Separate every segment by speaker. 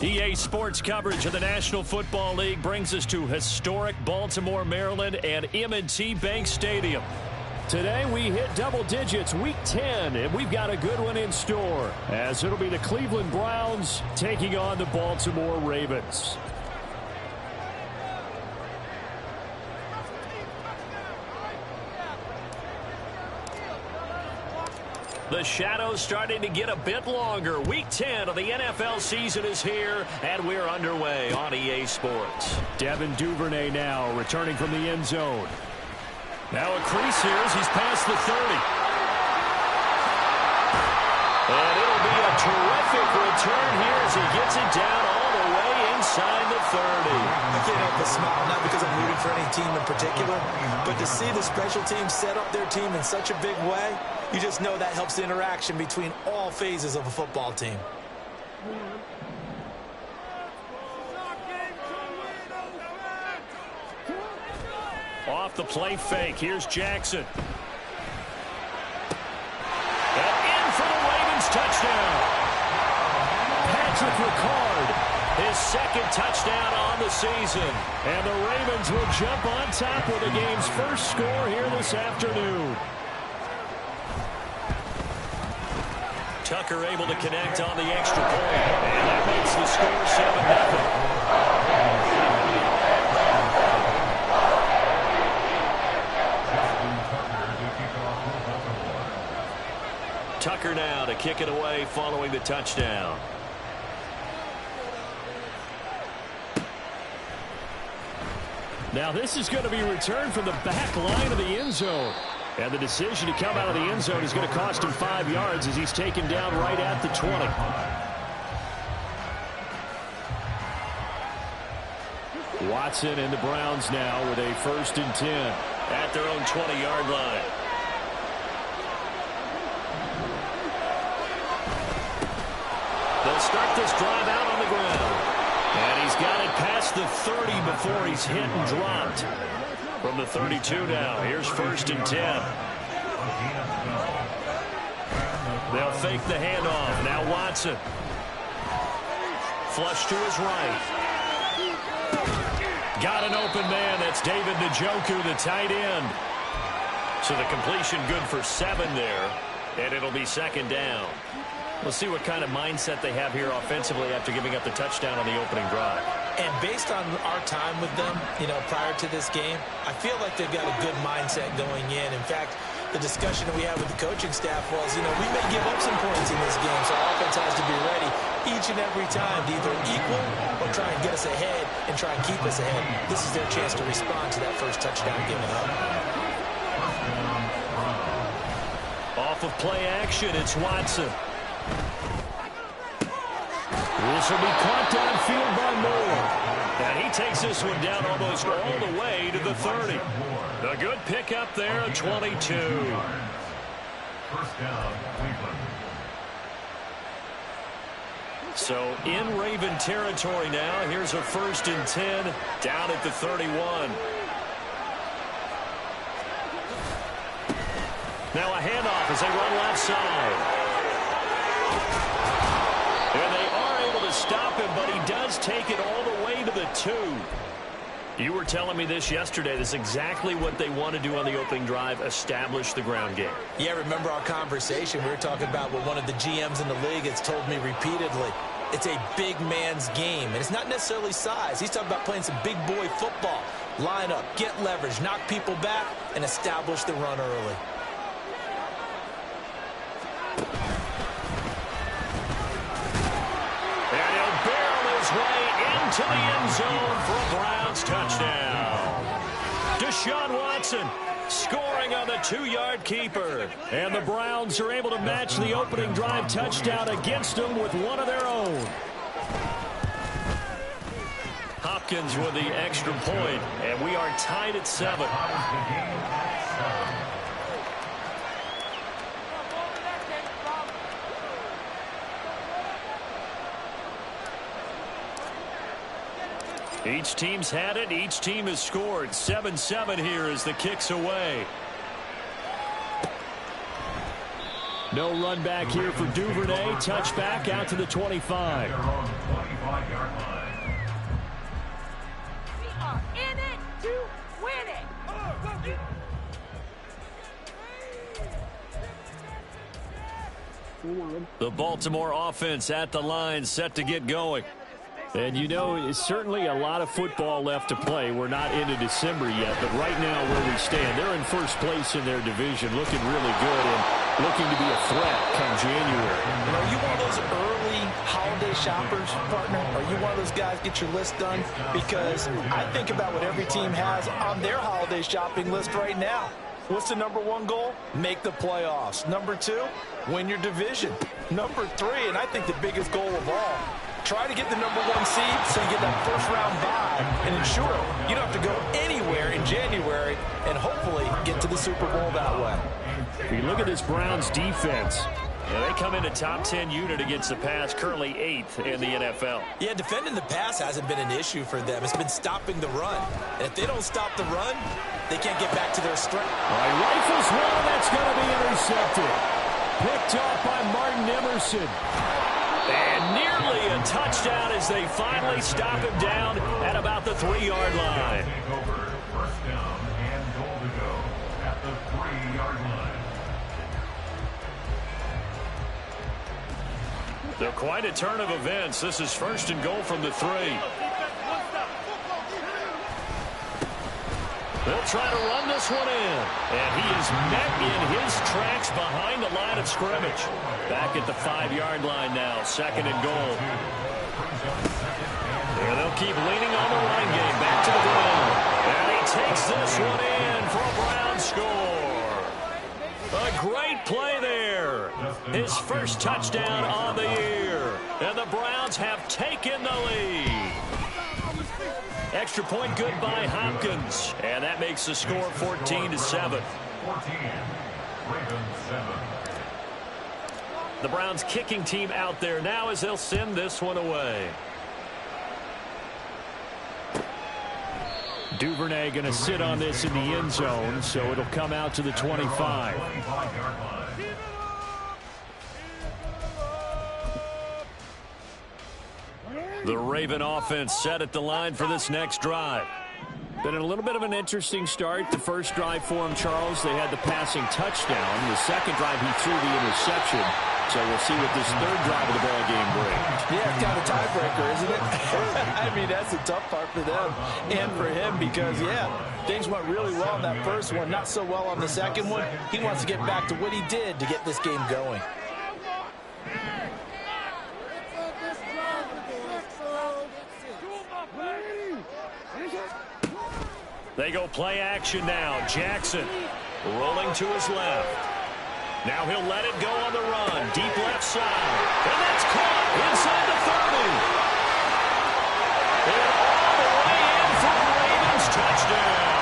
Speaker 1: EA Sports coverage of the National Football League brings us to historic Baltimore, Maryland and M&T Bank Stadium. Today we hit double digits, week 10, and we've got a good one in store, as it'll be the Cleveland Browns taking on the Baltimore Ravens. The shadow's starting to get a bit longer. Week 10 of the NFL season is here, and we're underway on EA Sports. Devin Duvernay now returning from the end zone. Now a crease here as he's past the 30. And it'll be a terrific return here as he gets it down all the way inside the 30.
Speaker 2: I can't help but smile, not because I'm rooting for any team in particular, but to see the special teams set up their team in such a big way, you just know that helps the interaction between all phases of a football team.
Speaker 1: Off the play fake, here's Jackson. And in for the Ravens touchdown. Patrick Ricard, his second touchdown on the season. And the Ravens will jump on top with the game's first score here this afternoon. Tucker able to connect on the extra point. And that makes the score 7-0. Tucker now to kick it away following the touchdown. Now this is going to be returned from the back line of the end zone. And the decision to come out of the end zone is going to cost him 5 yards as he's taken down right at the 20. Watson and the Browns now with a 1st and 10 at their own 20-yard line. They'll start this drive out on the ground. And he's got it past the 30 before he's hit and dropped. From the 32 now, here's 1st and 10. They'll fake the handoff. Now Watson. Flush to his right. Got an open man. That's David Njoku, the tight end. So the completion good for 7 there. And it'll be 2nd down. We'll see what kind of mindset they have here offensively after giving up the touchdown on the opening drive.
Speaker 2: And based on our time with them, prior to this game, I feel like they've got a good mindset going in. In fact, the discussion that we had with the coaching staff was, we may give up some points in this game, so our offense has to be ready each and every time to either equal or try and get us ahead and try and keep us ahead. This is their chance to respond to that first touchdown given up.
Speaker 1: Off of play action, it's Watson. This will be caught downfield by Moore. And he takes this one down almost all the way to the 30. A good pickup there at 22. So in Raven territory now. Here's a 1st and 10 down at the 31. Now a handoff as they run left side. And they are able to stop him, but he does take it all the way to the 2. You were telling me this yesterday. This is exactly what they want to do on the opening drive, establish the ground game.
Speaker 2: Yeah, remember our conversation. We were talking about what one of the GMs in the league has told me repeatedly. It's a big man's game, and it's not necessarily size. He's talking about playing some big boy football. Line up, get leverage, knock people back, and establish the run early.
Speaker 1: Way into the end zone for a Browns touchdown. Deshaun Watson scoring on the 2-yard keeper. And the Browns are able to match the opening drive touchdown against them with one of their own. Hopkins with the extra point, and we are tied at 7. Each team's had it. Each team has scored. 7-7 here as the kick's away. No run back here for Duvernay. Touchback out to the 25.
Speaker 3: 25-yard line.
Speaker 4: We are in it to win it.
Speaker 1: The Baltimore offense at the line, set to get going. And you know, it's certainly a lot of football left to play. We're not into December yet, but right now where we stand, they're in first place in their division, looking really good and looking to be a threat come January.
Speaker 2: You know, you one of those early holiday shoppers, partner? Are you one of those guys get your list done? Because I think about what every team has on their holiday shopping list right now. What's the number one goal? Make the playoffs. Number two, win your division. Number three, and I think the biggest goal of all, try to get the number one seed so you get that first round bye and ensure you don't have to go anywhere in January and hopefully get to the Super Bowl that way.
Speaker 1: If you look at this Browns defense, they come in a top 10 unit against the pass, currently 8th in the NFL.
Speaker 2: Yeah, defending the pass hasn't been an issue for them. It's been stopping the run. And if they don't stop the run, they can't get back to their strength.
Speaker 1: All right, rifles one, that's going to be intercepted. Picked off by Martin Emerson. And nearly a touchdown as they finally stop him down at about the 3-yard line.
Speaker 3: Take over first down and goal to go at the 3-yard line.
Speaker 1: They're quite a turn of events. This is first and goal from the 3. They'll try to run this one in. And he is met in his tracks behind the line of scrimmage. Back at the 5-yard line now, second and goal. And they'll keep leaning on the run game. Back to the ground. And he takes this one in for a Brown score. A great play there. His first touchdown on the year. And the Browns have taken the lead. Extra point good by Hopkins. And that makes the score 14-7.
Speaker 3: 14, Ravens 7.
Speaker 1: The Browns kicking team out there now as they'll send this one away. Duvernay going to sit on this in the end zone, so it'll come out to the 25.
Speaker 3: 25-yard line.
Speaker 1: The Raven offense set at the line for this next drive. Been a little bit of an interesting start. The first drive for him, Charles, they had the passing touchdown. The second drive, he threw the interception. So we'll see what this third drive of the ball game brings.
Speaker 2: Yeah, it's kind of a tiebreaker, isn't it? I mean, that's the tough part for them and for him because, yeah, things went really well in that first one, not so well on the second one. He wants to get back to what he did to get this game going.
Speaker 1: They go play action now. Jackson rolling to his left. Now he'll let it go on the run. Deep left side. And that's caught inside the 30. And all the way in for the Ravens touchdown.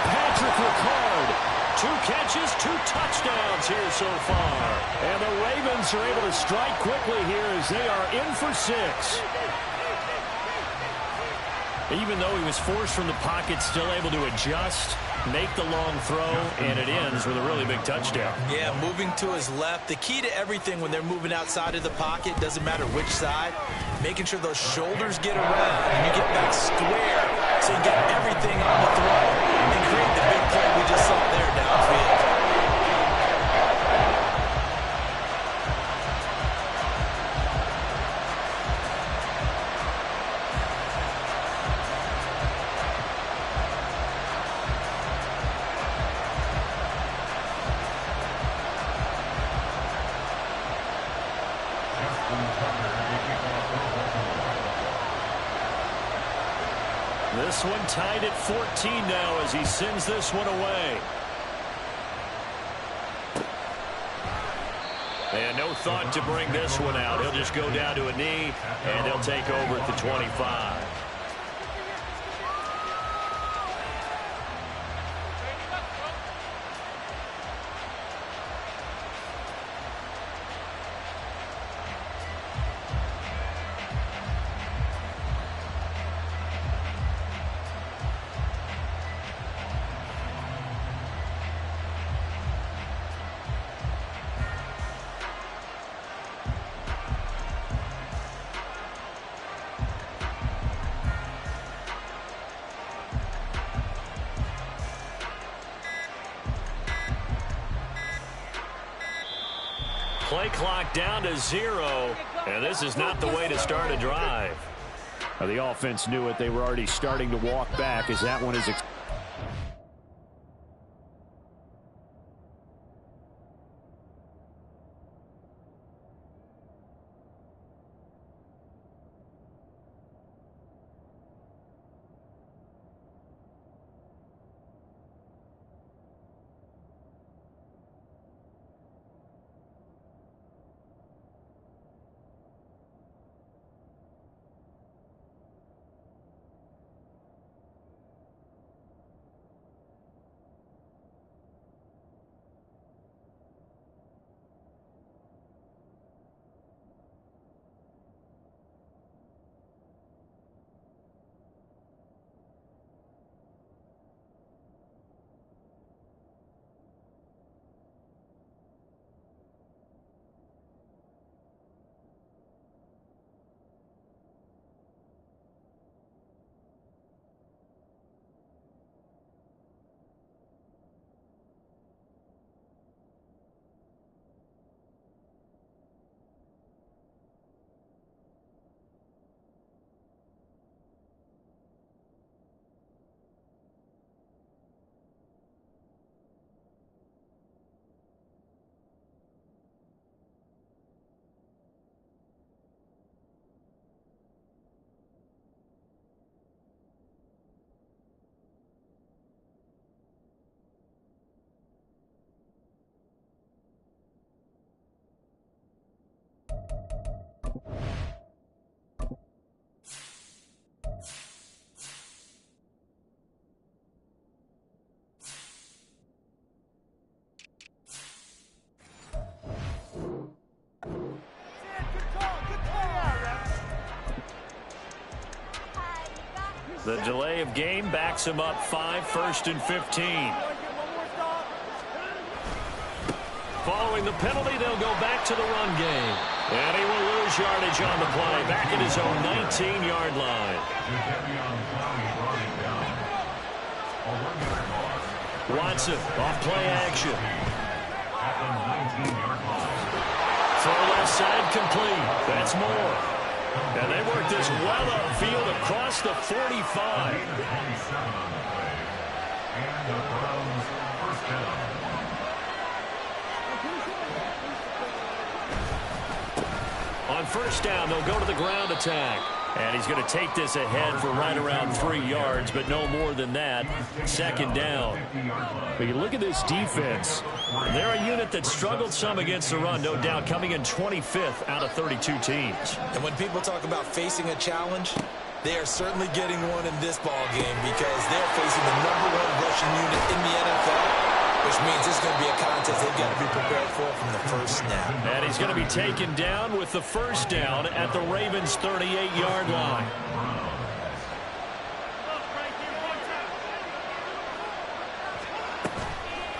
Speaker 1: Patrick Ricard. 2 catches, 2 touchdowns here so far. And the Ravens are able to strike quickly here as they are in for 6. Even though he was forced from the pocket, still able to adjust, make the long throw, and it ends with a really big touchdown.
Speaker 2: Yeah, moving to his left. The key to everything when they're moving outside of the pocket, doesn't matter which side, making sure those shoulders get around and you get back square so you get everything on the throw and create the big play we just saw there downfield.
Speaker 1: This one tied at 14 now as he sends this one away. And no thought to bring this one out. He'll just go down to a knee, and they'll take over at the 25. play clock down to 0, and this is not the way to start a drive.
Speaker 5: The offense knew it. They were already starting to walk back as that one is
Speaker 1: the delay of game backs him up 5, 1st and 15. Following the penalty, they'll go back to the run game. And he will lose yardage on the play, back at his own 19-yard line. Watson off play action. Throw left side complete. That's more. And they work this well upfield across the 45.
Speaker 3: And the Browns first down.
Speaker 1: On first down, they'll go to the ground attack. And he's going to take this ahead for right around 3 yards, but no more than that. Second down.
Speaker 5: But you look at this defense.
Speaker 1: They're a unit that struggled some against the run, no doubt, coming in 25th out of 32 teams.
Speaker 2: And when people talk about facing a challenge, they are certainly getting one in this ball game because they're facing the #1 rushing unit in the NFL, which means this is going to be a contest they've got to be prepared for from the first snap.
Speaker 1: And he's going to be taken down with the first down at the Ravens' 38-yard line.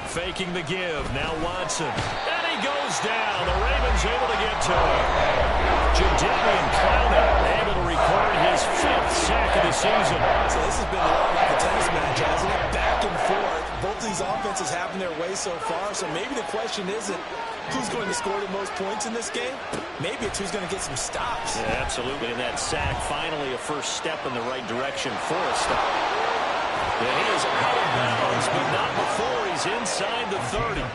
Speaker 1: Faking the give. Now Watson. And he goes down. The Ravens able to get to him. Jadeveon Clowney able to record his 5th sack of the season.
Speaker 2: So this has been a lot like a tennis match, hasn't it? Back and forth. Both these offenses having their way so far. So maybe the question isn't who's going to score the most points in this game. Maybe it's who's going to get some stops.
Speaker 1: Yeah, absolutely. And that sack finally a first step in the right direction for a stop. And he is out of bounds, but not before he's inside the 30.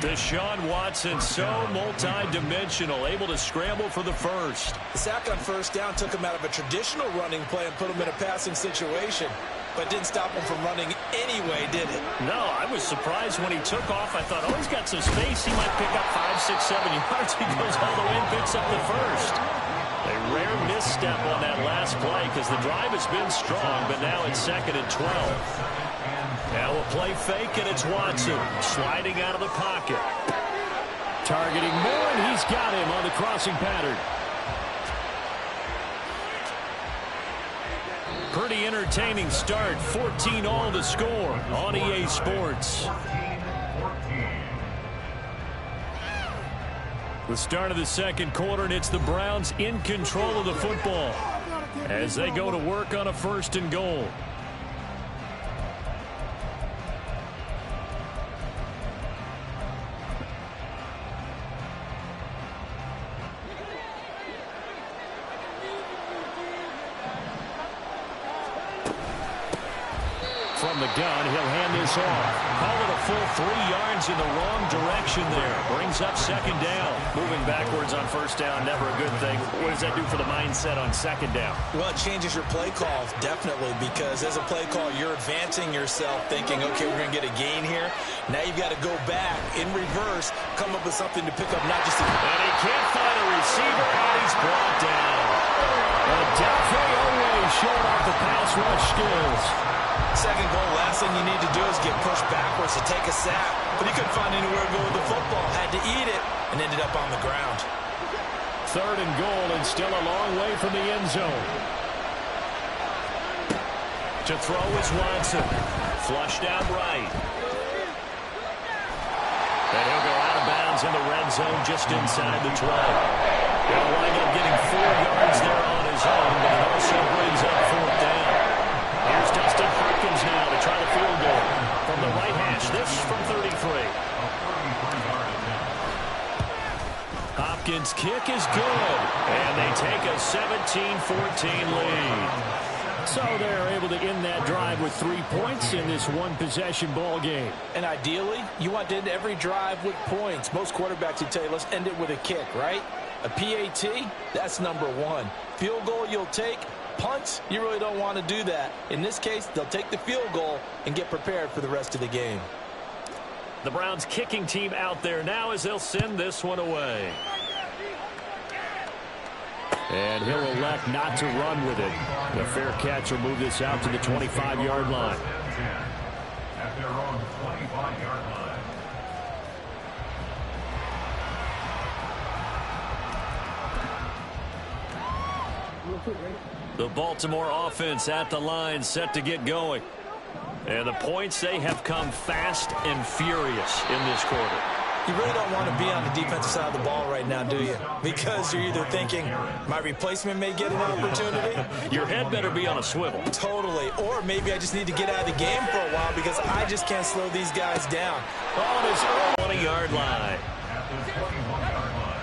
Speaker 1: Deshaun Watson, so multi-dimensional, able to scramble for the first.
Speaker 2: The sack on first down took him out of a traditional running play and put him in a passing situation, but didn't stop him from running anyway, did it?
Speaker 1: No, I was surprised when he took off. I thought, oh, he's got some space. He might pick up 5, 6, 7 yards. He goes all the way and picks up the first. A rare misstep on that last play because the drive has been strong, but now it's 2nd and 12. Now a play fake, and it's Watson sliding out of the pocket.
Speaker 5: Targeting Moore, and he's got him on the crossing pattern.
Speaker 1: Pretty entertaining start. 14-all to score on EA Sports. The start of the second quarter, and it's the Browns in control of the football as they go to work on a 1st and goal. from the gun. He'll hand this off. Call it a full 3 yards in the wrong direction there. Brings up second down.
Speaker 5: Moving backwards on first down, never a good thing. What does that do for the mindset on second down?
Speaker 2: Well, it changes your play call, definitely, because as a play call, you're advancing yourself thinking, okay, we're going to get a gain here. Now you've got to go back in reverse, come up with something to pick up, not just a...
Speaker 1: And he can't find a receiver, and he's brought down. Adolphe Owe showing off the pass rush skills.
Speaker 2: Second goal, last thing you need to do is get pushed backwards to take a sack. But he couldn't find anywhere to go with the football. Had to eat it and ended up on the ground.
Speaker 1: Third and goal and still a long way from the end zone. To throw is Watson. Flushed out right. And he'll go out of bounds in the red zone just inside the 12. He'll wind up getting 4 yards there on his own, but it also brings up fourth down. Here's Dustin Hopkins now to try the field goal from the right hash. This from 33. Hopkins' kick is good, and they take a 17-14 lead. So they're able to end that drive with 3 points in this one-possession ball game.
Speaker 2: And ideally, you want to end every drive with points. Most quarterbacks would tell you, let's end it with a kick, right? A PAT, that's number 1. Field goal you'll take. Punts, you really don't want to do that. In this case, they'll take the field goal and get prepared for the rest of the game.
Speaker 1: The Browns kicking team out there now as they'll send this one away. And he'll elect not to run with it. The fair catch will move this out to the 25-yard line.
Speaker 3: At their own 25-yard line.
Speaker 1: The Baltimore offense at the line, set to get going. And the points, they have come fast and furious in this quarter.
Speaker 2: You really don't want to be on the defensive side of the ball right now, do you? Because you're either thinking, my replacement may get an opportunity.
Speaker 1: Your head better be on a swivel.
Speaker 2: Totally. Or maybe I just need to get out of the game for a while because I just can't slow these guys down.
Speaker 1: On his own 20-yard line.
Speaker 3: At the 21-yard line.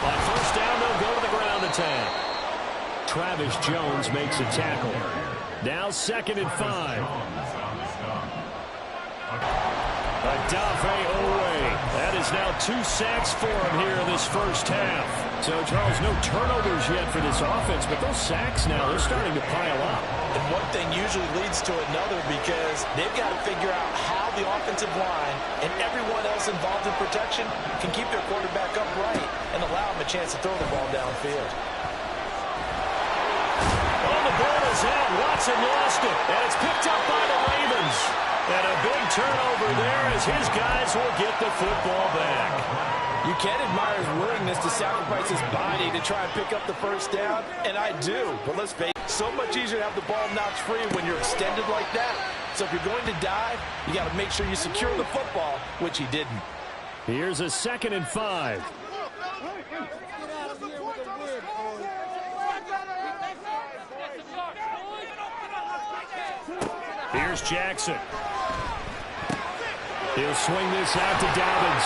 Speaker 1: On first down, they'll go to the ground attack. Travis Jones makes a tackle. Now 2nd and 5. Adolphe Owe. That is now 2 sacks for him here in this first half. So, Charles, no turnovers yet for this offense, but those sacks now, they're starting to pile up.
Speaker 2: And one thing usually leads to another because they've got to figure out how the offensive line and everyone else involved in protection can keep their quarterback upright and allow him a chance to throw the ball downfield.
Speaker 1: Ball is out. Watson lost it. And it's picked up by the Ravens. And a big turnover there as his guys will get the football back.
Speaker 2: You can admire his willingness to sacrifice his body to try and pick up the first down, and I do. But let's face it, so much easier to have the ball knocked free when you're extended like that. So if you're going to dive, you got to make sure you secure the football, which he didn't.
Speaker 1: Here's a 2nd and 5. Here's Jackson. He'll swing this out to Dobbins.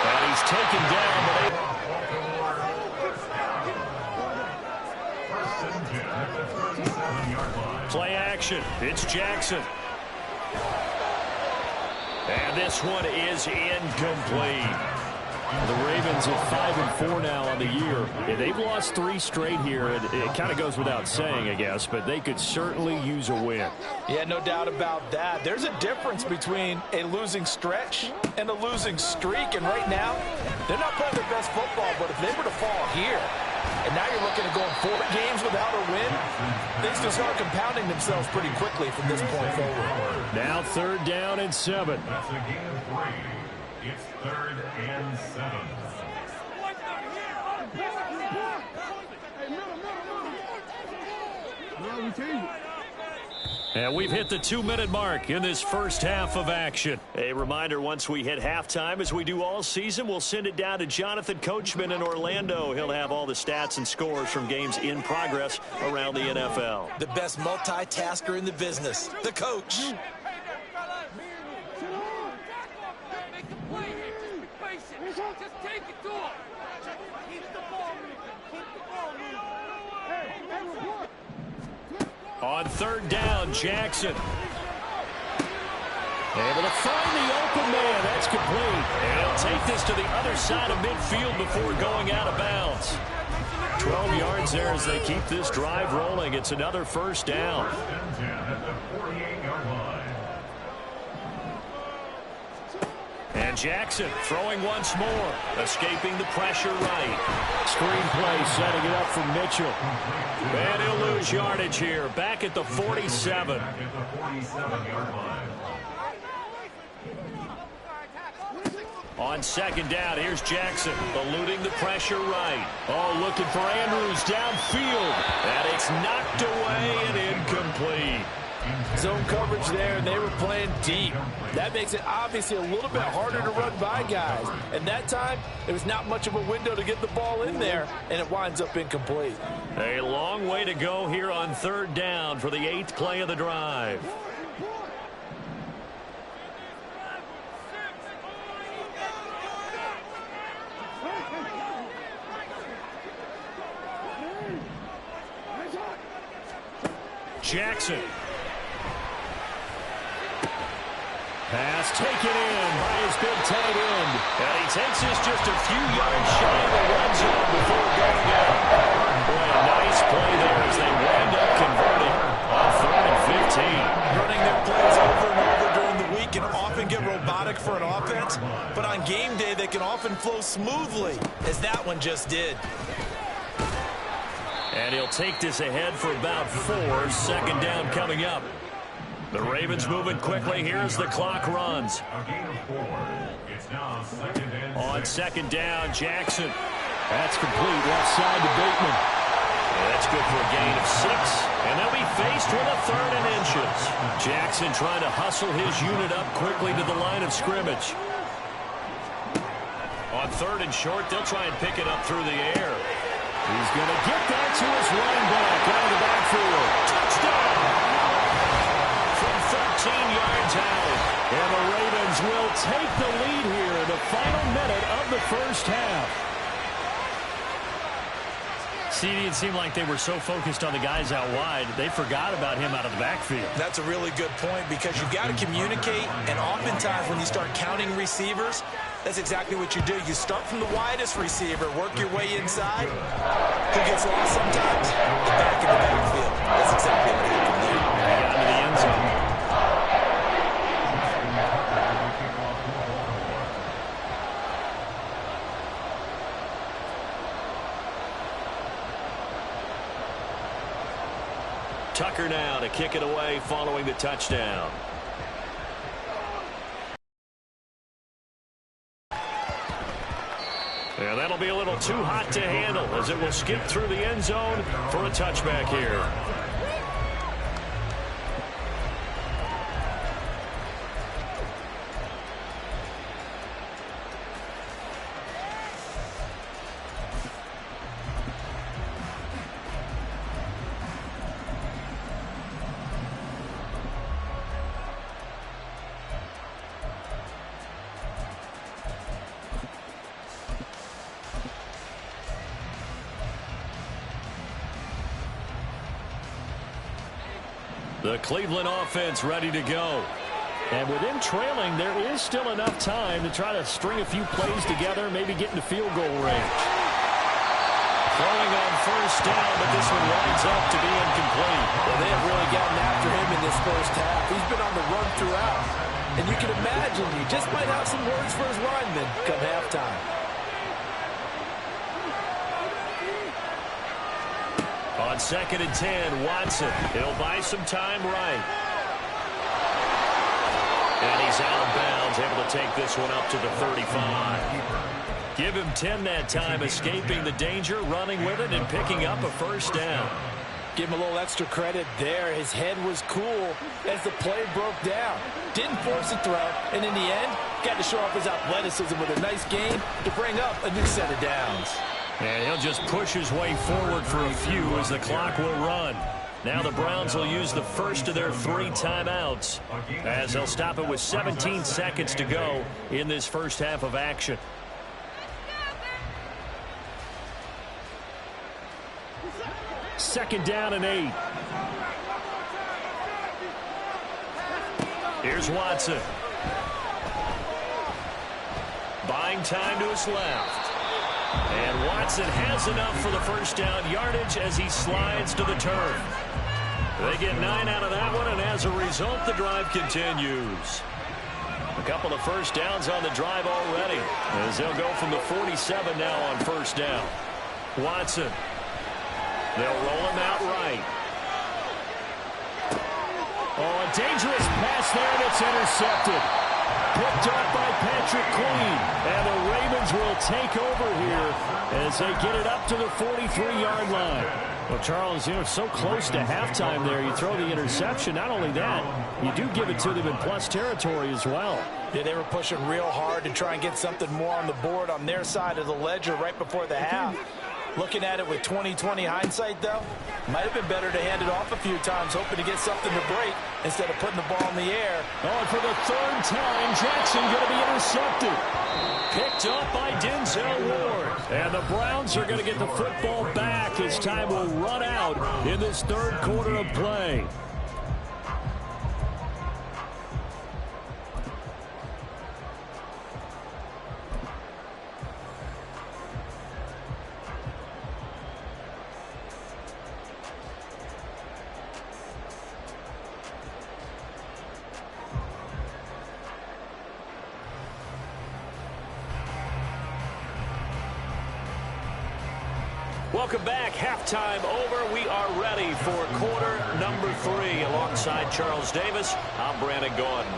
Speaker 1: And he's taken down. Play action. It's Jackson. And this one is incomplete. The Ravens at 5-4 now on the year. And they've lost 3 straight here. It kind of goes without saying, I guess, but they could certainly use a win.
Speaker 2: Yeah, no doubt about that. There's a difference between a losing stretch and a losing streak. And right now, they're not playing their best football, but if they were to fall here, and now you're looking at going 4 games without a win, things can start compounding themselves pretty quickly from this point forward.
Speaker 1: Now 3rd down and 7.
Speaker 3: That's a gain of 3. It's 3rd and 7.
Speaker 1: And we've hit the 2-minute mark in this first half of action. A reminder, once we hit halftime, as we do all season, we'll send it down to Jonathan Coachman in Orlando. He'll have all the stats and scores from games in progress around the NFL.
Speaker 2: The best multitasker in the business, the coach.
Speaker 4: Just take it to him. Keep the ball
Speaker 1: On third down, Jackson. Able to find the open man. That's complete. And he'll take this to the other side of midfield before going out of bounds. 12 yards there as they keep this drive rolling. It's another first down. And Jackson throwing once more. Escaping the pressure right. Screenplay setting it up for Mitchell. And he'll lose yardage here. Back at the 47. On second down, here's Jackson, eluding the pressure right. Oh, looking for Andrews downfield. And it's knocked away and incomplete.
Speaker 2: Zone coverage there, and they were playing deep. That makes it obviously a little bit harder to run by guys. And that time, there was not much of a window to get the ball in there, and it winds up incomplete.
Speaker 1: A long way to go here on third down for the 8th play of the drive. Jackson. Pass taken in by his big tight end. And he takes this just a few yards shy of the red zone before going out. Boy, a nice play there as they wind up converting on 4th and 15.
Speaker 2: Running their plays over and over during the week can often get robotic for an offense, but on game day they can often flow smoothly, as that one just did.
Speaker 1: And he'll take this ahead for about 4. Second down coming up. The Ravens moving quickly here as the clock runs. On second down, Jackson. That's complete. Left side to Bateman. And that's good for a gain of 6. And they'll be faced with a 3rd and inches. Jackson trying to hustle his unit up quickly to the line of scrimmage. On 3rd and short, they'll try and pick it up through the air. He's going to get that to his running back out of the backfield. Touchdown! From 13 yards out. And the Ravens will take the lead here in the final minute of the first half. CD, it seemed like they were so focused on the guys out wide, they forgot about him out of the backfield.
Speaker 2: That's a really good point because you've got to communicate, and oftentimes when you start counting receivers, that's exactly what you do. You start from the widest receiver, work your way inside. Who gets lost sometimes? The back in the backfield. That's exactly what happened there.
Speaker 1: They got into the end zone. Tucker now to kick it away following the touchdown. And that'll be a little too hot to handle as it will skip through the end zone for a touchback here. The Cleveland offense ready to go. And with them trailing, there is still enough time to try to string a few plays together, maybe get into field goal range. Throwing on first down, but this one winds up to be incomplete.
Speaker 2: Well, they have really gotten after him in this first half. He's been on the run throughout. And you can imagine he just might have some words for his linemen come halftime.
Speaker 1: On 2nd and 10, Watson. He'll buy some time right. And he's out of bounds, able to take this one up to the 35. Give him 10 that time, escaping the danger, running with it, and picking up a first down.
Speaker 2: Give him a little extra credit there. His head was cool as the play broke down. Didn't force a throw, and in the end, got to show off his athleticism with a nice game to bring up a new set of downs.
Speaker 1: And he'll just push his way forward for a few as the clock will run. Now the Browns will use the first of their 3 timeouts as they'll stop it with 17 seconds to go in this first half of action. Second down and 8. Here's Watson. Buying time to his left. And Watson has enough for the first down yardage as he slides to the turf. They get 9 out of that one, and as a result, the drive continues. A couple of first downs on the drive already, as they'll go from the 47 now on first down. Watson. They'll roll him out right. Oh, a dangerous pass there, and it's intercepted. Picked up by Patrick Queen. And the Ravens will take over here as they get it up to the 43-yard line. Well, Charles, so close to halftime there. You throw the interception. Not only that, you do give it to them in plus territory as well.
Speaker 2: Yeah, they were pushing real hard to try and get something more on the board on their side of the ledger right before the half. Looking at it with 20/20 hindsight, though, might have been better to hand it off a few times, hoping to get something to break instead of putting the ball in the air.
Speaker 1: Oh, and for the third time, Jackson going to be intercepted. Picked up by Denzel Ward. And the Browns are going to get the football back as time will run out in this third quarter of play. Welcome back. Halftime over. We are ready for quarter number 3. Alongside Charles Davis, I'm Brandon Gordon.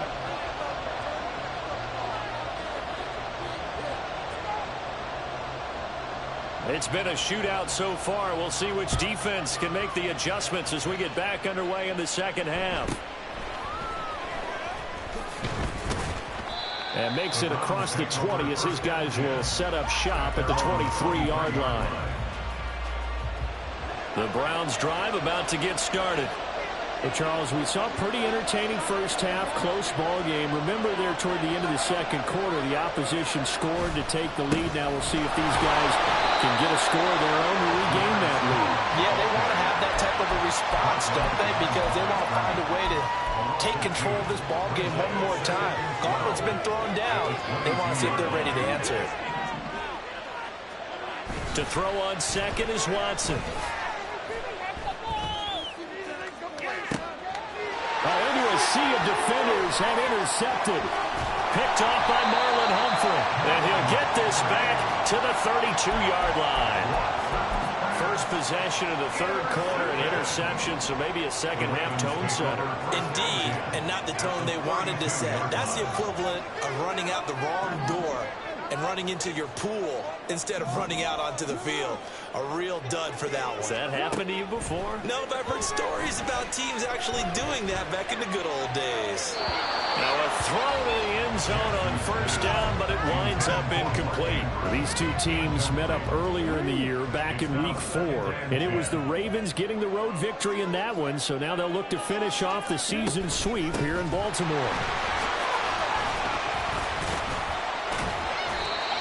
Speaker 1: It's been a shootout so far. We'll see which defense can make the adjustments as we get back underway in the second half. And makes it across the 20 as his guys will set up shop at the 23-yard line. The Browns drive about to get started. Well, Charles, we saw a pretty entertaining first half, close ball game. Remember there toward the end of the second quarter, the opposition scored to take the lead. Now we'll see if these guys can get a score of their own to regain that lead.
Speaker 2: Yeah, they want to have that type of a response, don't they? Because they want to find a way to take control of this ball game one more time. Gauntlet's been thrown down. They want to see if they're ready to answer it.
Speaker 1: To throw on second is Watson. Into a sea of defenders and intercepted. Picked off by Marlon Humphrey. And he'll get this back to the 32-yard line. First possession of the third quarter, an interception, so maybe a second-half tone setter.
Speaker 2: Indeed, and not the tone they wanted to set. That's the equivalent of running out the wrong door and running into your pool instead of running out onto the field. A real dud for that one.
Speaker 1: Has that happened to you before?
Speaker 2: No, but I've heard stories about teams actually doing that back in the good old days.
Speaker 1: Now a throw to the end zone on first down, but it winds up incomplete. These two teams met up earlier in the year, back in week 4, and it was the Ravens getting the road victory in that one, so now they'll look to finish off the season sweep here in Baltimore.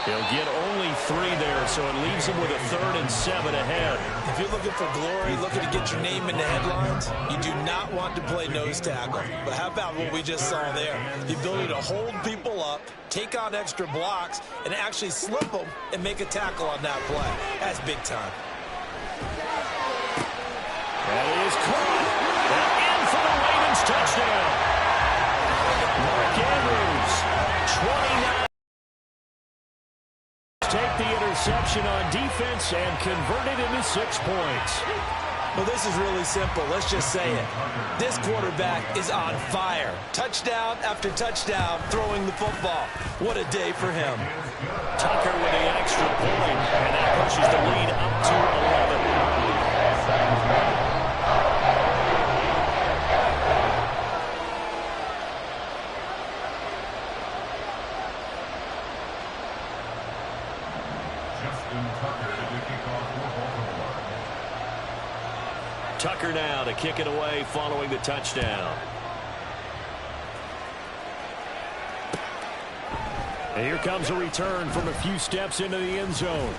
Speaker 1: They'll get only 3 there, so it leaves them with a 3rd and 7 ahead.
Speaker 2: If you're looking for glory, looking to get your name in the headlines, you do not want to play nose tackle. But how about what we just saw there? The ability to hold people up, take on extra blocks, and actually slip them and make a tackle on that play. That's big time.
Speaker 1: That is caught. And in for the Ravens touchdown. Mark Andrews, 29. Take the interception on defense and convert it into 6 points.
Speaker 2: Well, this is really simple. Let's just say it. This quarterback is on fire. Touchdown after touchdown throwing the football. What a day for him.
Speaker 1: Tucker with the extra point, and that pushes the lead up to 11. Tucker now to kick it away following the touchdown. And here comes a return from a few steps into the end zone.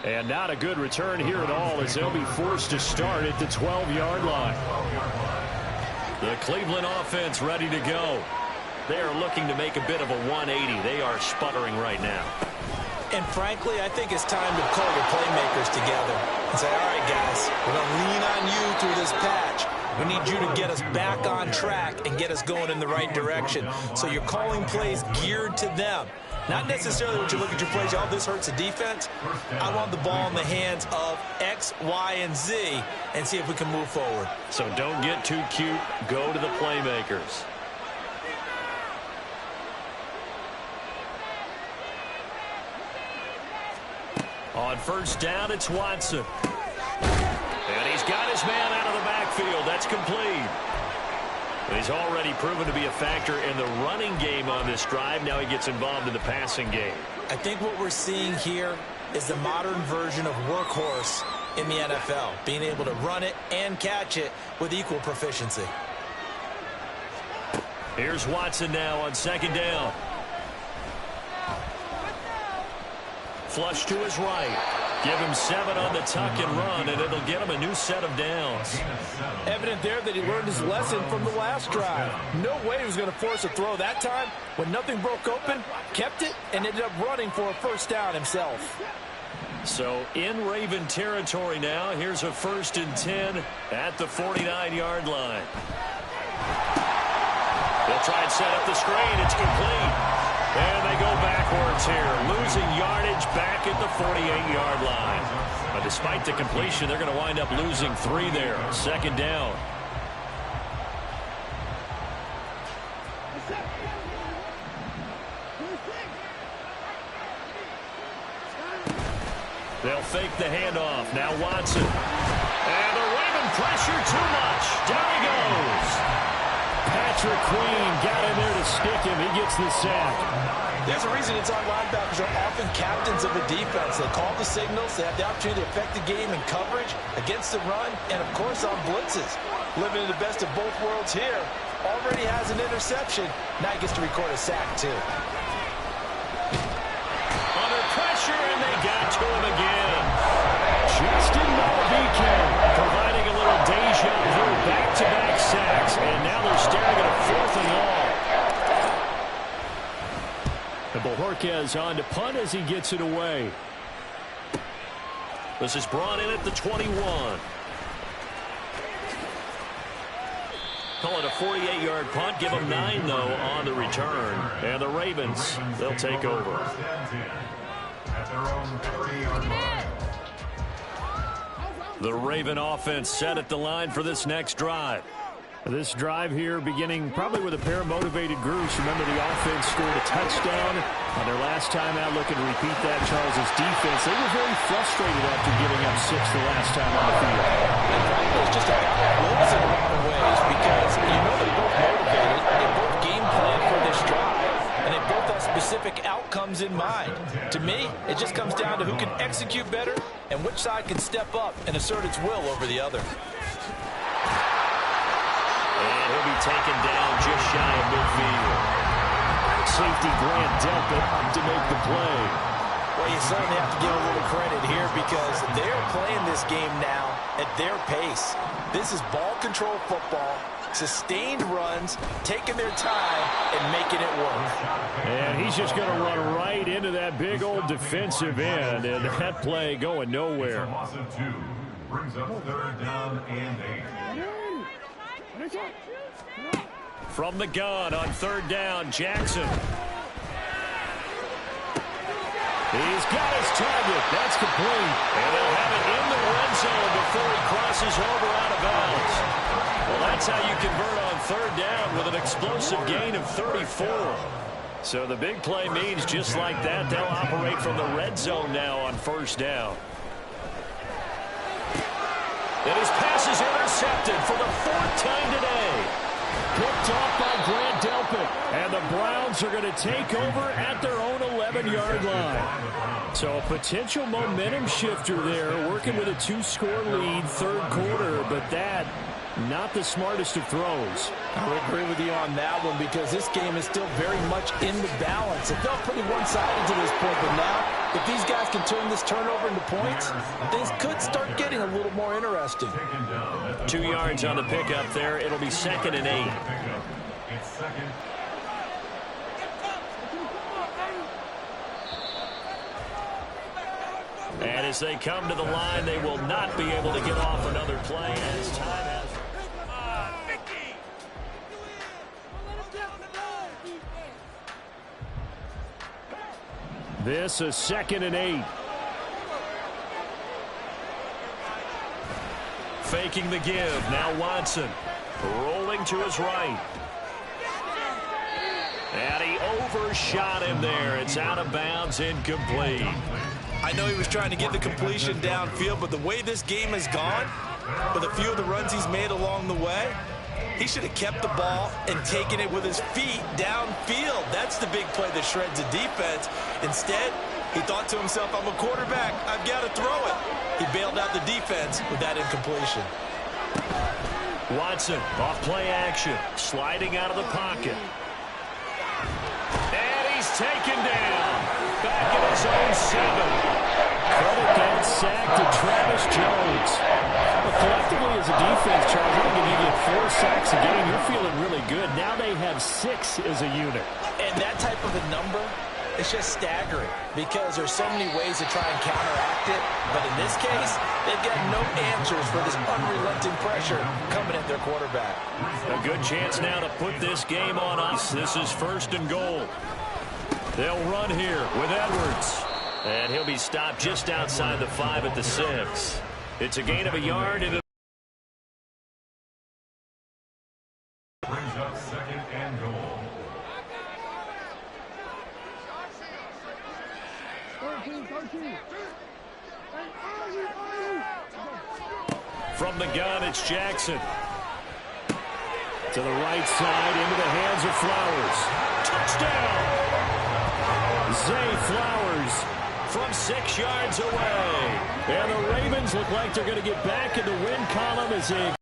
Speaker 1: And not a good return here at all, as they'll be forced to start at the 12-yard line. The Cleveland offense ready to go. They are looking to make a bit of a 180. They are sputtering right now.
Speaker 2: And frankly, I think it's time to call your playmakers together and say, all right, guys, we're going to lean on you through this patch. We need you to get us back on track and get us going in the right direction. So you're calling plays geared to them. Not necessarily when you look at your plays, oh, this hurts the defense. I want the ball in the hands of X, Y, and Z and see if we can move forward.
Speaker 1: So don't get too cute. Go to the playmakers. On first down, it's Watson. And he's got his man out of the backfield. That's complete. He's already proven to be a factor in the running game on this drive. Now he gets involved in the passing game.
Speaker 2: I think what we're seeing here is the modern version of workhorse in the NFL, being able to run it and catch it with equal proficiency.
Speaker 1: Here's Watson now on second down. Flush to his right. Give him 7 on the tuck and run, and it'll get him a new set of downs.
Speaker 6: Evident there that he learned his lesson from the last drive. No way he was going to force a throw that time. When nothing broke open, kept it, and ended up running for a first down himself.
Speaker 1: So in Raven territory now, here's a 1st and 10 at the 49-yard line. They'll try and set up the screen. It's complete. And they go backwards here, losing yardage back at the 48-yard line. But despite the completion, they're going to wind up losing 3 there. Second down. They'll fake the handoff. Now Watson. And the Raven pressure too much. Down he goes. Patrick Queen got in there to stick him. He gets the sack.
Speaker 2: There's a reason it's our linebackers are often captains of a defense. They call the signals. They have the opportunity to affect the game in coverage, against the run, and, of course, on blitzes. Living in the best of both worlds here. Already has an interception. Now he gets to record a sack, too.
Speaker 1: Under pressure, and they got to him again. Justin Malvike providing a little deja vu. Back-to-back sacks, and now they're staring at a 4th and long. And Bojorquez on to punt as he gets it away. This is brought in at the 21. Call it a 48-yard punt. Give them 9, though, on the return. And the Ravens, they'll take over.
Speaker 3: At their own 30-yard line.
Speaker 1: The Raven offense set at the line for this next drive.
Speaker 5: This drive here beginning probably with a pair of motivated groups. Remember, the offense scored a touchdown on their last time out. Looking to repeat that. Charles' defense, they were very frustrated after giving up 6 the last time on the field.
Speaker 2: And frankly, it's just a battle of wills in a lot of ways because you know they're both motivated. They both game plan for this drive, and they both have specific outcomes in mind. To me, it just comes down to who can execute better and which side can step up and assert its will over the other.
Speaker 1: And he'll be taken down just shy of midfield.
Speaker 5: Safety Grant Delpit to make the play.
Speaker 2: Well, you certainly have to give a little credit here because they're playing this game now at their pace. This is ball control football, sustained runs, taking their time and making it work.
Speaker 5: And he's just going to run right into that big old defensive end, and that play going nowhere.
Speaker 3: Loss of 2 brings up 3rd down and 8.
Speaker 1: From the gun on 3rd down, Jackson.
Speaker 5: He's got his target. That's complete.
Speaker 1: And they'll have it in the red zone before he crosses over out of bounds. Well, that's how you convert on 3rd down with an explosive gain of 34. So the big play means just like that, they'll operate from the red zone now on 1st down. And his pass is intercepted for the 4th time today.
Speaker 5: Picked off by Grant Delpit. And the Browns are going to take over at their own 11-yard line. So a potential momentum shifter there, working with a 2-score lead, 3rd quarter, but that not the smartest of throws.
Speaker 6: I would agree with you on that one because this game is still very much in the balance. It felt pretty one-sided to this point, but now
Speaker 2: If these guys can turn this turnover into points, things could start getting a little more interesting.
Speaker 1: 2 yards on the pickup there. It'll be 2nd and 8.
Speaker 3: It's second.
Speaker 1: And as they come to the line, they will not be able to get off another play as time has. This is 2nd and 8. Faking the give. Now Watson rolling to his right. And he overshot him there. It's out of bounds, incomplete.
Speaker 2: I know he was trying to get the completion downfield, but the way this game has gone, with a few of the runs he's made along the way, he should have kept the ball and taken it with his feet downfield. That's the big play that shreds the defense. Instead, he thought to himself, I'm a quarterback. I've got to throw it. He bailed out the defense with that incompletion.
Speaker 1: Watson off play action, sliding out of the pocket. And he's taken down. Back in his own 7. Credit that sack to Travis Jones. Well, collectively as a defense, Charles, I think if you get 4 sacks a game, you're feeling really good. Now they have 6 as a unit.
Speaker 2: And that type of a number, it's just staggering because there's so many ways to try and counteract it. But in this case, they've got no answers for this unrelenting pressure coming at their quarterback.
Speaker 1: A good chance now to put this game on us. This is 1st and goal. They'll run here with Edwards. And he'll be stopped just outside the 5 at the 6. It's a gain of a yard. And
Speaker 3: Brings up 2nd and goal.
Speaker 1: from the gun, it's Jackson. To the right side, into the hands of Flowers. Touchdown! Zay Flowers from 6 yards away. And the Ravens look like they're going to get back in the win column as they...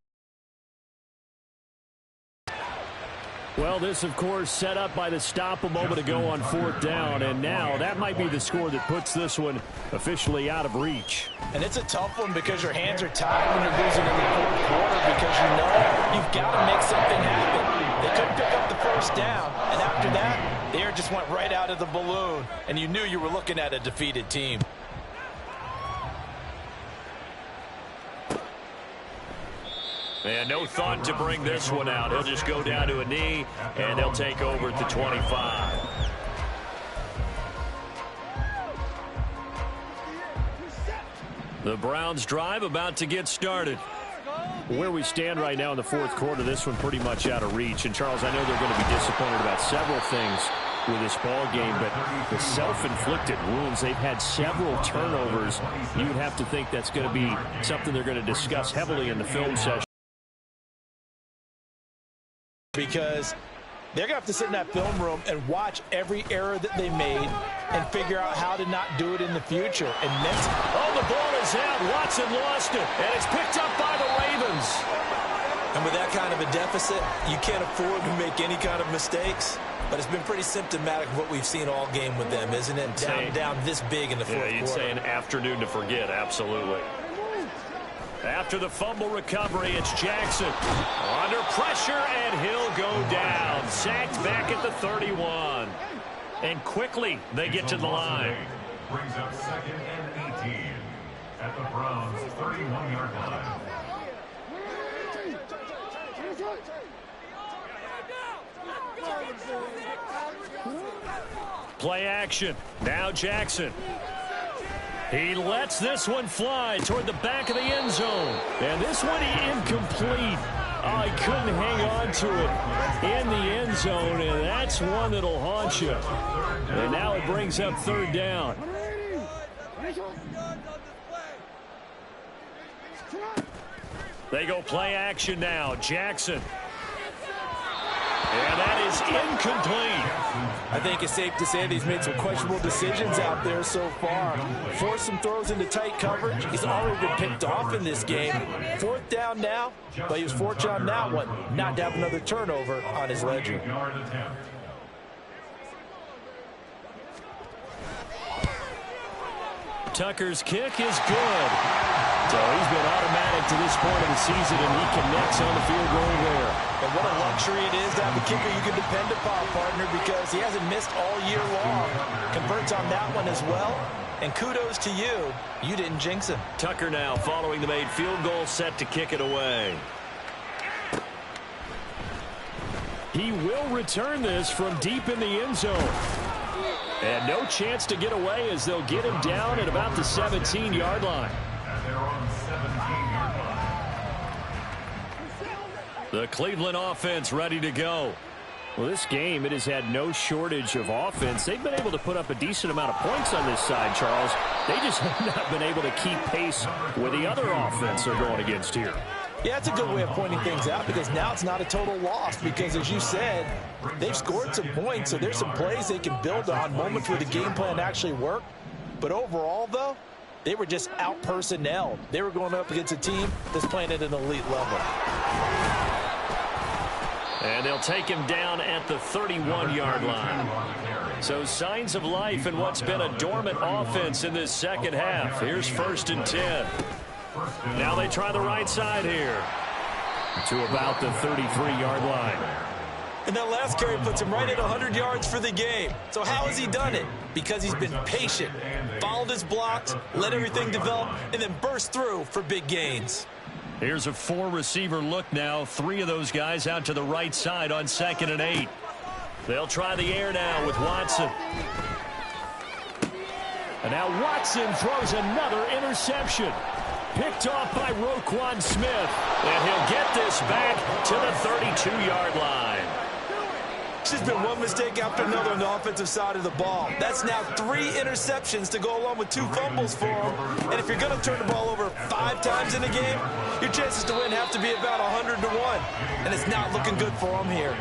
Speaker 1: Well, this, of course, set up by the stop a moment ago on 4th down. And now that might be the score that puts this one officially out of reach.
Speaker 2: And it's a tough one because your hands are tied when you're losing in the 4th quarter because you know you've got to make something happen. They couldn't pick up the 1st down. And after that, the air just went right out of the balloon. And you knew you were looking at a defeated team.
Speaker 1: And no thought to bring this one out. He'll just go down to a knee, and they'll take over at the 25. The Browns drive about to get started. Where we stand right now in the 4th quarter, this one pretty much out of reach. And, Charles, I know they're going to be disappointed about several things with this ball game, but the self-inflicted wounds, they've had several turnovers. You'd have to think that's going to be something they're going to discuss heavily in the film session.
Speaker 2: Because they're going to have to sit in that film room and watch every error that they made and figure out how to not do it in the future. And next,
Speaker 1: the ball is out. Watson lost it, and it's picked up by the Ravens.
Speaker 2: And with that kind of a deficit, you can't afford to make any kind of mistakes. But it's been pretty symptomatic of what we've seen all game with them, isn't it? Down this big in the 4th quarter.
Speaker 1: You'd say an afternoon to forget, absolutely. After the fumble recovery, it's Jackson. Under pressure, and he'll go down. Sacked back at the 31. And quickly, they get to the line.
Speaker 3: Brings up 2nd and 18 at the Browns' 31-yard line.
Speaker 1: Play action. Now Jackson. He lets this one fly toward the back of the end zone. And this one incomplete. Oh, he couldn't hang on to it in the end zone, and that's one that'll haunt you. And now it brings up 3rd down. They go play action now. Jackson. And that is incomplete.
Speaker 2: I think it's safe to say that he's made some questionable decisions out there so far. Forced some throws into tight coverage. He's already been picked off in this game. 4th down now, but he was fortunate on that one not to have another turnover on his ledger.
Speaker 1: Tucker's kick is good. So he's been automatic to this point of the season, and he connects on the field goal there.
Speaker 2: And what a luxury it is to have a kicker you can depend upon, partner, because he hasn't missed all year long. Converts on that one as well. And kudos to you. You didn't jinx him.
Speaker 1: Tucker now following the made field goal, set to kick it away. He will return this from deep in the end zone. And no chance to get away as they'll get him down at about the 17-yard line.
Speaker 3: And they're on 17-yard line.
Speaker 1: The Cleveland offense ready to go. Well, this game, it has had no shortage of offense. They've been able to put up a decent amount of points on this side, Charles. They just have not been able to keep pace with the other offense they're going against here.
Speaker 2: Yeah, that's a good way of pointing things out because now it's not a total loss because, as you said, they've scored some points, so there's some plays they can build on, moments where the game plan actually worked. But overall, though, they were just out-personnelled. They were going up against a team that's playing at an elite level.
Speaker 1: And they'll take him down at the 31-yard line. So signs of life in what's been a dormant offense in this second half. Here's 1st and 10. Now they try the right side here to about the 33-yard line.
Speaker 2: And that last carry puts him right at 100 yards for the game. So how has he done it? Because he's been patient, followed his blocks, let everything develop, and then burst through for big gains.
Speaker 1: Here's a 4-receiver look now. 3 of those guys out to the right side on 2nd and 8. They'll try the air now with Watson. And now Watson throws another interception. Picked off by Roquan Smith. And he'll get this back to the 32-yard line.
Speaker 2: It's just been one mistake after another on the offensive side of the ball. That's now 3 interceptions to go along with 2 fumbles for him. And if you're going to turn the ball over 5 times in a game, your chances to win have to be about 100 to 1. And it's not looking good for him here.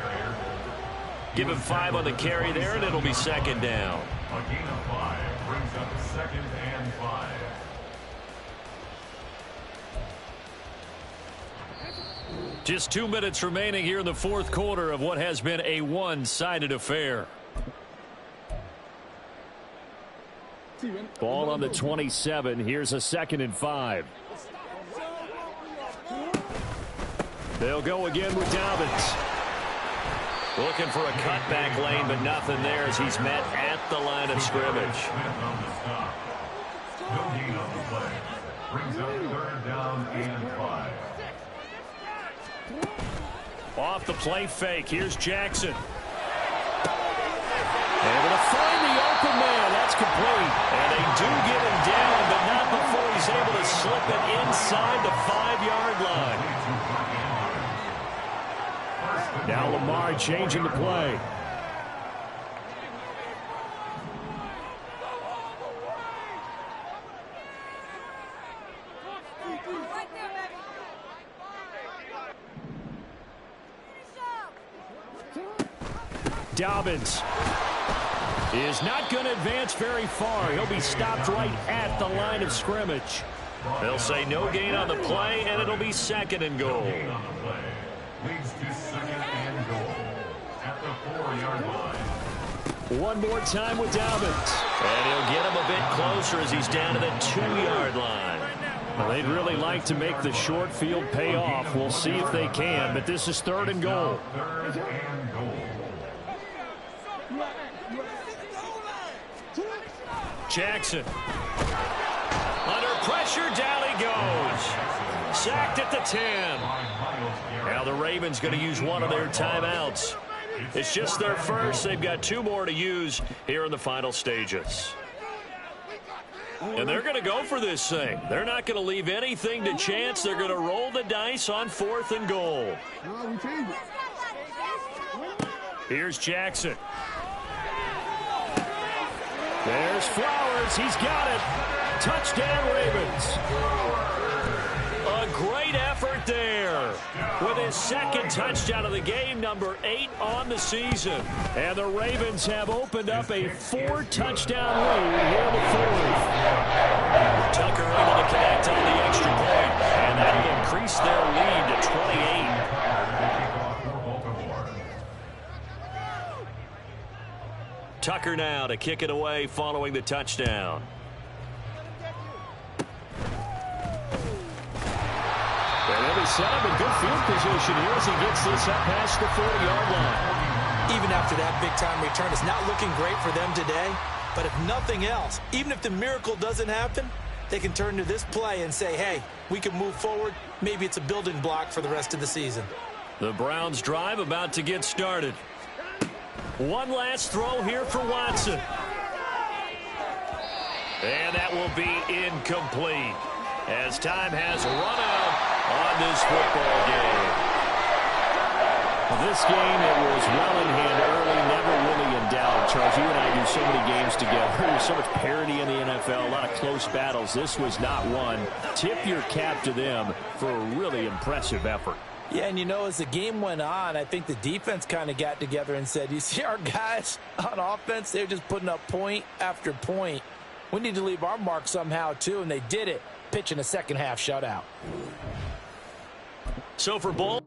Speaker 1: Give him 5 on the carry there, and it'll be 2nd down.
Speaker 3: A gain of 5 brings up 2nd and 5.
Speaker 1: Just 2 minutes remaining here in the 4th quarter of what has been a one-sided affair. Ball on the 27. Here's a 2nd and 5. They'll go again with Dobbins. Looking for a cutback lane, but nothing there as he's met at the line of scrimmage.
Speaker 3: No gain on the play. Brings up 3rd down and 5.
Speaker 1: Off the play fake. Here's Jackson. Able to find the open man. That's complete. And they do get him down, but not before he's able to slip it inside the 5-yard line. Now Lamar changing the play. Dobbins is not going to advance very far. He'll be stopped right at the line of scrimmage. They'll say no gain on the play, and it'll be 2nd and goal.
Speaker 3: Leads to 2nd and goal at the 4-yard line.
Speaker 1: One more time with Dobbins. And he'll get him a bit closer as he's down to the 2-yard line. Well, they'd really like to make the short field pay off. We'll see if they can, but this is 3rd and goal.
Speaker 3: 3rd and goal.
Speaker 1: Jackson. Under pressure, down he goes. Sacked at the 10. Now the Ravens going to use one of their timeouts. It's just their first. They've got 2 more to use here in the final stages. And they're going to go for this thing. They're not going to leave anything to chance. They're going to roll the dice on 4th and goal. Here's Jackson. There's Flowers. He's got it. Touchdown, Ravens. A great effort there with his 2nd touchdown of the game, number 8 on the season. And the Ravens have opened up a 4-touchdown lead here in the 4th. Tucker able to connect on the extra point, and that'll increase their lead to 28. Tucker now to kick it away following the touchdown. set him in good field position here as he gets this up past the 40-yard line.
Speaker 2: Even after that big-time return, it's not looking great for them today. But if nothing else, even if the miracle doesn't happen, they can turn to this play and say, hey, we can move forward. Maybe it's a building block for the rest of the season.
Speaker 1: The Browns drive about to get started. One last throw here for Watson. And that will be incomplete as time has run out on this football game. This game, it was well in hand early, never really in doubt. Charles, you and I do so many games together. There's so much parity in the NFL, a lot of close battles. This was not one. Tip your cap to them for a really impressive effort.
Speaker 6: Yeah, and you know, as the game went on, I think the defense kind of got together and said, you see our guys on offense, they're just putting up point after point. We need to leave our mark somehow, too, and they did it, pitching a second-half shutout.
Speaker 1: So for Bull.